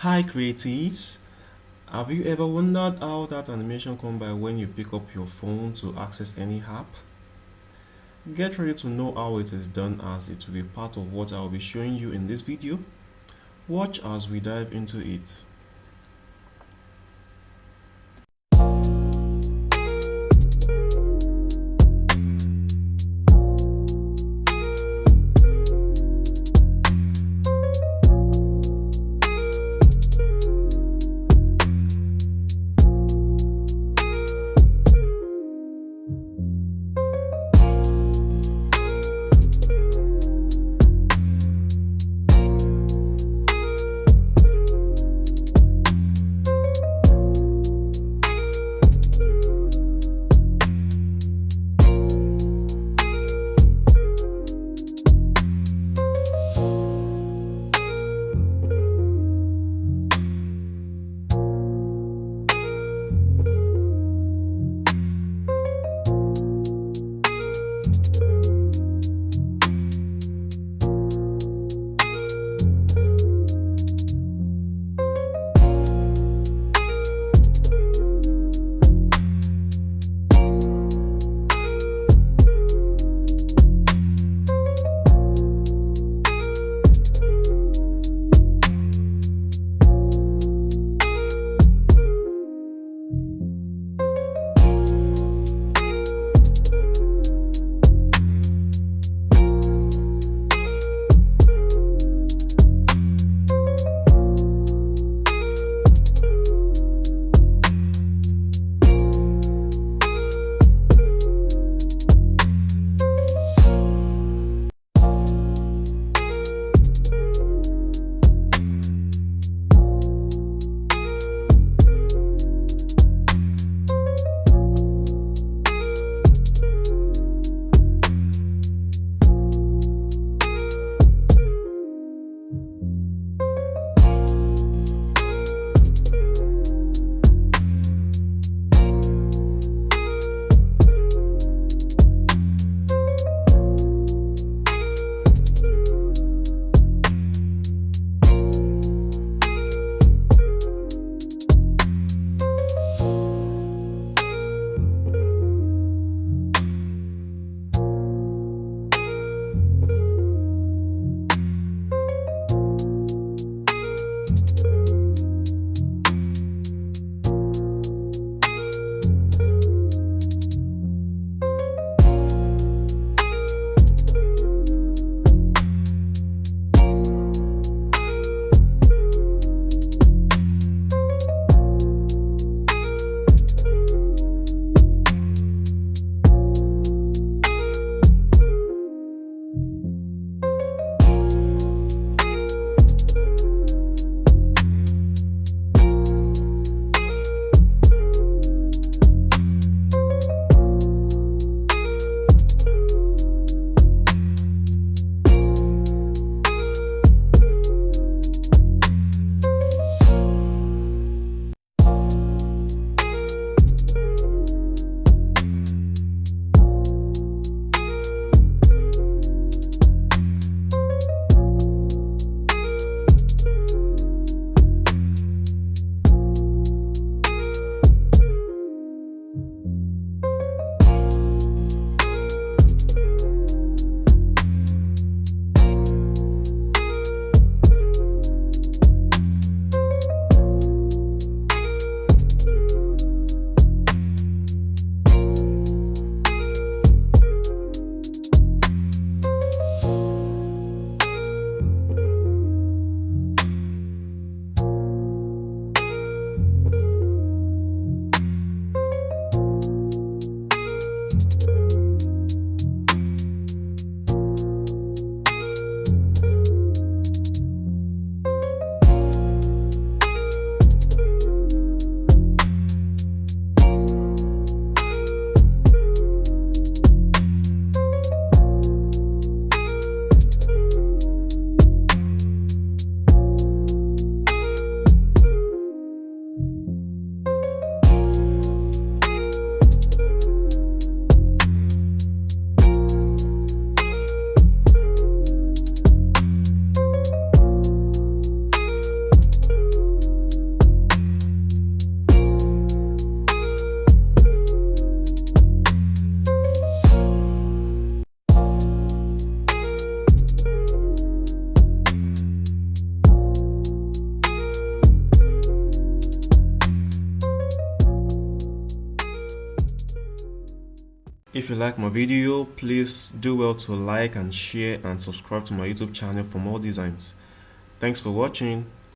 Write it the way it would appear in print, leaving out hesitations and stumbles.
Hi creatives! Have you ever wondered how that animation comes by when you pick up your phone to access any app? Get ready to know how it is done as it will be part of what I will be showing you in this video. Watch as we dive into it. If you like my video, please do well to like and share and subscribe to my YouTube channel for more designs. Thanks for watching.